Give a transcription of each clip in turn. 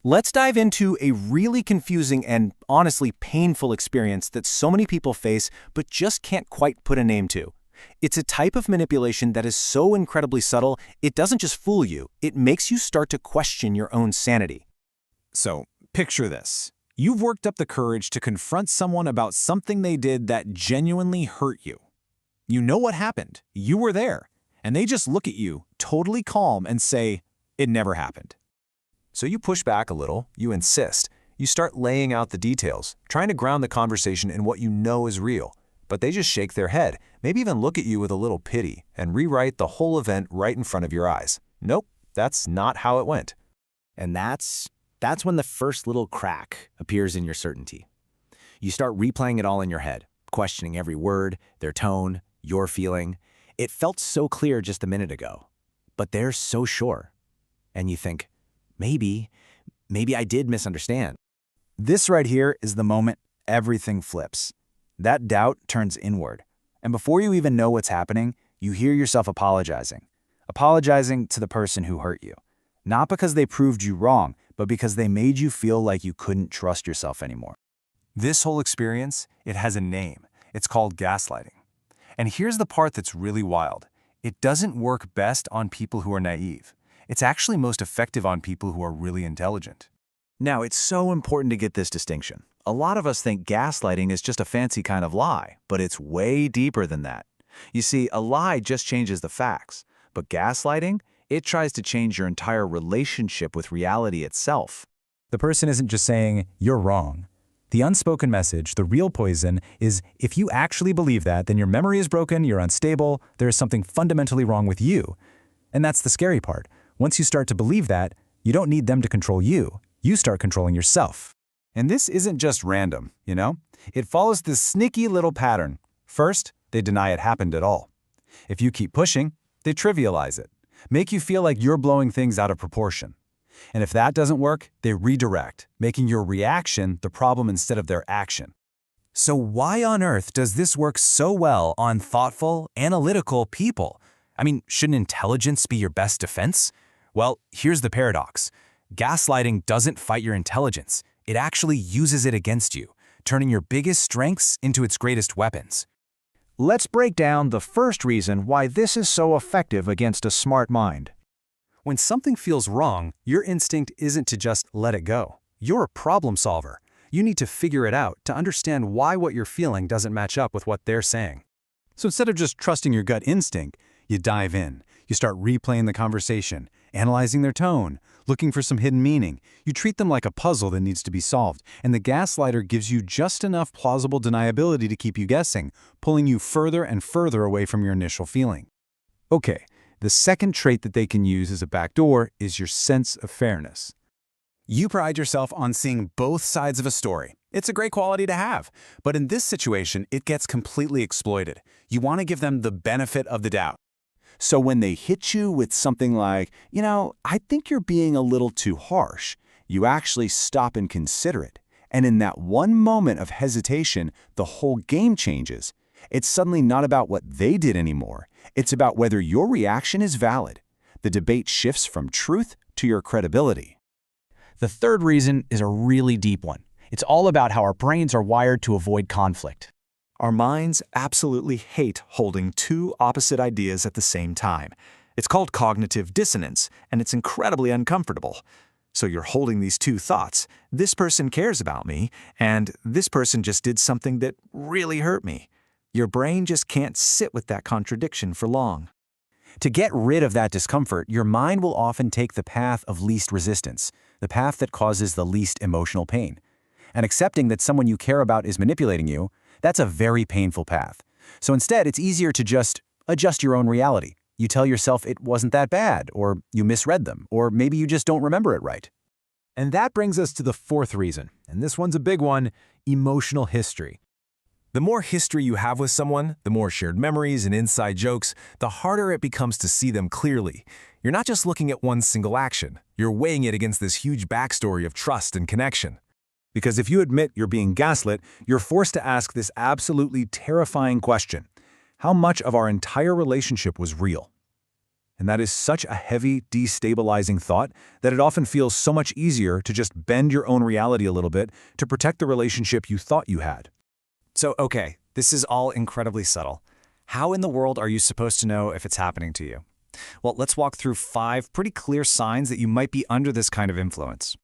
Let's dive into a really confusing and honestly painful experience that so many people face but just can't quite put a name to. It's a type of manipulation that is so incredibly subtle, it doesn't just fool you, it makes you start to question your own sanity. So, picture this. You've worked up the courage to confront someone about something they did that genuinely hurt you. You know what happened. You were there. And they just look at you, totally calm, and say, "It never happened." So you push back a little, you insist. You start laying out the details, trying to ground the conversation in what you know is real. But they just shake their head, maybe even look at you with a little pity, and rewrite the whole event right in front of your eyes. Nope, that's not how it went. And that's when the first little crack appears in your certainty. You start replaying it all in your head, questioning every word, their tone, your feeling. It felt so clear just a minute ago, but they're so sure. And you think, maybe I did misunderstand. This right here is the moment everything flips. That doubt turns inward. And before you even know what's happening, you hear yourself apologizing. Apologizing to the person who hurt you. Not because they proved you wrong, but because they made you feel like you couldn't trust yourself anymore. This whole experience, it has a name. It's called gaslighting. And here's the part that's really wild. It doesn't work best on people who are naive. It's actually most effective on people who are really intelligent. Now, it's so important to get this distinction. A lot of us think gaslighting is just a fancy kind of lie, but it's way deeper than that. You see, a lie just changes the facts, but gaslighting, it tries to change your entire relationship with reality itself. The person isn't just saying, "You're wrong." The unspoken message, the real poison, is if you actually believe that, then your memory is broken, you're unstable, there is something fundamentally wrong with you. And that's the scary part. Once you start to believe that, you don't need them to control you. You start controlling yourself. And this isn't just random, you know? It follows this sneaky little pattern. First, they deny it happened at all. If you keep pushing, they trivialize it, make you feel like you're blowing things out of proportion. And if that doesn't work, they redirect, making your reaction the problem instead of their action. So why on earth does this work so well on thoughtful, analytical people? I mean, shouldn't intelligence be your best defense? Well, here's the paradox. Gaslighting doesn't fight your intelligence. It actually uses it against you, turning your biggest strengths into its greatest weapons. Let's break down the first reason why this is so effective against a smart mind. When something feels wrong, your instinct isn't to just let it go. You're a problem solver. You need to figure it out to understand why what you're feeling doesn't match up with what they're saying. So instead of just trusting your gut instinct, you dive in. You start replaying the conversation, analyzing their tone, looking for some hidden meaning. You treat them like a puzzle that needs to be solved, and the gaslighter gives you just enough plausible deniability to keep you guessing, pulling you further and further away from your initial feeling. Okay, the second trait that they can use as a backdoor is your sense of fairness. You pride yourself on seeing both sides of a story. It's a great quality to have, but in this situation, it gets completely exploited. You want to give them the benefit of the doubt. So when they hit you with something like, I think you're being a little too harsh, you actually stop and consider it. And in that one moment of hesitation, the whole game changes. It's suddenly not about what they did anymore. It's about whether your reaction is valid. The debate shifts from truth to your credibility. The third reason is a really deep one. It's all about how our brains are wired to avoid conflict. Our minds absolutely hate holding two opposite ideas at the same time. It's called cognitive dissonance, and it's incredibly uncomfortable. So you're holding these two thoughts. This person cares about me, and this person just did something that really hurt me. Your brain just can't sit with that contradiction for long. To get rid of that discomfort, your mind will often take the path of least resistance, the path that causes the least emotional pain. And accepting that someone you care about is manipulating you, that's a very painful path. So instead, it's easier to just adjust your own reality. You tell yourself it wasn't that bad, or you misread them, or maybe you just don't remember it right. And that brings us to the fourth reason, and this one's a big one: emotional history. The more history you have with someone, the more shared memories and inside jokes, the harder it becomes to see them clearly. You're not just looking at one single action, you're weighing it against this huge backstory of trust and connection. Because if you admit you're being gaslit, you're forced to ask this absolutely terrifying question: how much of our entire relationship was real? And that is such a heavy, destabilizing thought that it often feels so much easier to just bend your own reality a little bit to protect the relationship you thought you had. So, okay, this is all incredibly subtle. How in the world are you supposed to know if it's happening to you? Well, let's walk through 5 pretty clear signs that you might be under this kind of influence.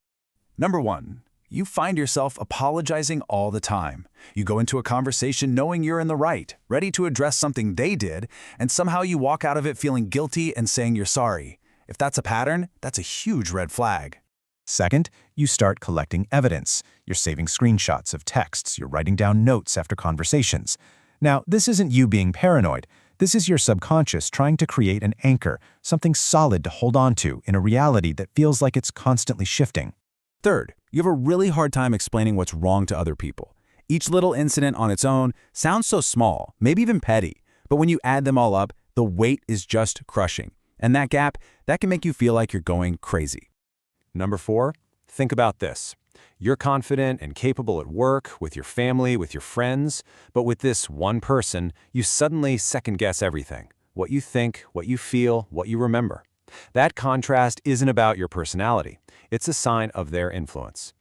Number 1, you find yourself apologizing all the time. You go into a conversation knowing you're in the right, ready to address something they did, and somehow you walk out of it feeling guilty and saying you're sorry. If that's a pattern, that's a huge red flag. Second, you start collecting evidence. You're saving screenshots of texts, you're writing down notes after conversations. Now, this isn't you being paranoid. This is your subconscious trying to create an anchor, something solid to hold on to in a reality that feels like it's constantly shifting. Third, you have a really hard time explaining what's wrong to other people. Each little incident on its own sounds so small, maybe even petty, but when you add them all up, the weight is just crushing. And that gap, that can make you feel like you're going crazy. Number 4, think about this. You're confident and capable at work, with your family, with your friends, but with this one person, you suddenly second-guess everything. What you think, what you feel, what you remember. That contrast isn't about your personality. It's a sign of their influence.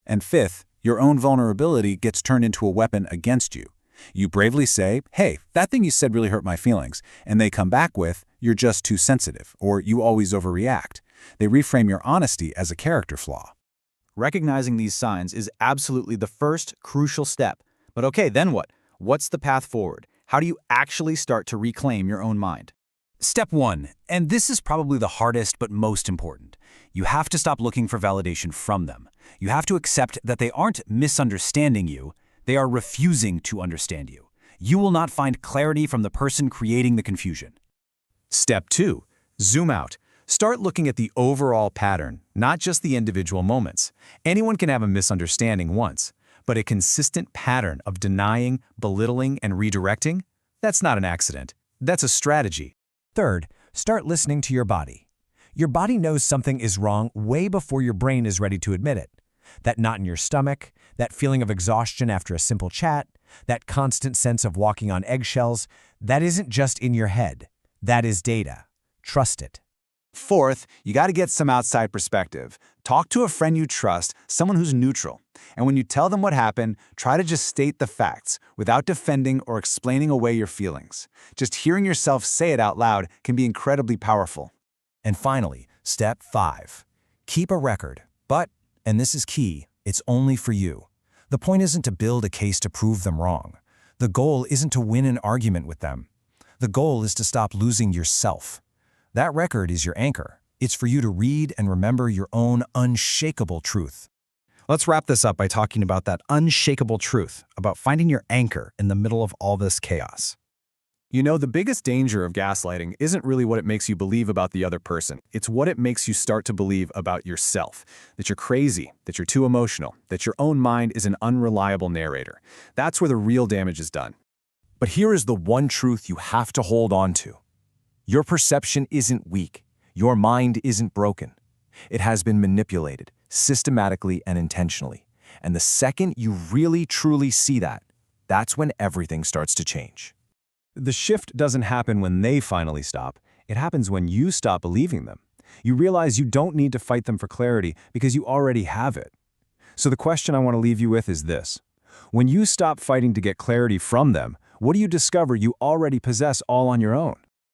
And fifth, your own vulnerability gets turned into a weapon against you. You bravely say, hey, that thing you said really hurt my feelings, and they come back with, you're just too sensitive, or you always overreact. They reframe your honesty as a character flaw. Recognizing these signs is absolutely the first crucial step. But okay, then what? What's the path forward? How do you actually start to reclaim your own mind? Step 1, and this is probably the hardest but most important. You have to stop looking for validation from them. You have to accept that they aren't misunderstanding you, they are refusing to understand you. You will not find clarity from the person creating the confusion. Step 2, zoom out. Start looking at the overall pattern, not just the individual moments. Anyone can have a misunderstanding once, but a consistent pattern of denying, belittling, and redirecting, that's not an accident. That's a strategy. Third, start listening to your body. Your body knows something is wrong way before your brain is ready to admit it. That knot in your stomach, that feeling of exhaustion after a simple chat, that constant sense of walking on eggshells, that isn't just in your head. That is data. Trust it. Fourth, you got to get some outside perspective. Talk to a friend you trust, someone who's neutral. And when you tell them what happened, try to just state the facts without defending or explaining away your feelings. Just hearing yourself say it out loud can be incredibly powerful. And finally, step 5. Keep a record. But, and this is key, it's only for you. The point isn't to build a case to prove them wrong. The goal isn't to win an argument with them. The goal is to stop losing yourself. That record is your anchor. It's for you to read and remember your own unshakable truth. Let's wrap this up by talking about that unshakable truth, about finding your anchor in the middle of all this chaos. You know, the biggest danger of gaslighting isn't really what it makes you believe about the other person. It's what it makes you start to believe about yourself. That you're crazy, that you're too emotional, that your own mind is an unreliable narrator. That's where the real damage is done. But here is the one truth you have to hold on to. Your perception isn't weak. Your mind isn't broken. It has been manipulated, systematically and intentionally. And the second you really truly see that, that's when everything starts to change. The shift doesn't happen when they finally stop. It happens when you stop believing them. You realize you don't need to fight them for clarity because you already have it. So the question I want to leave you with is this. When you stop fighting to get clarity from them, what do you discover you already possess all on your own?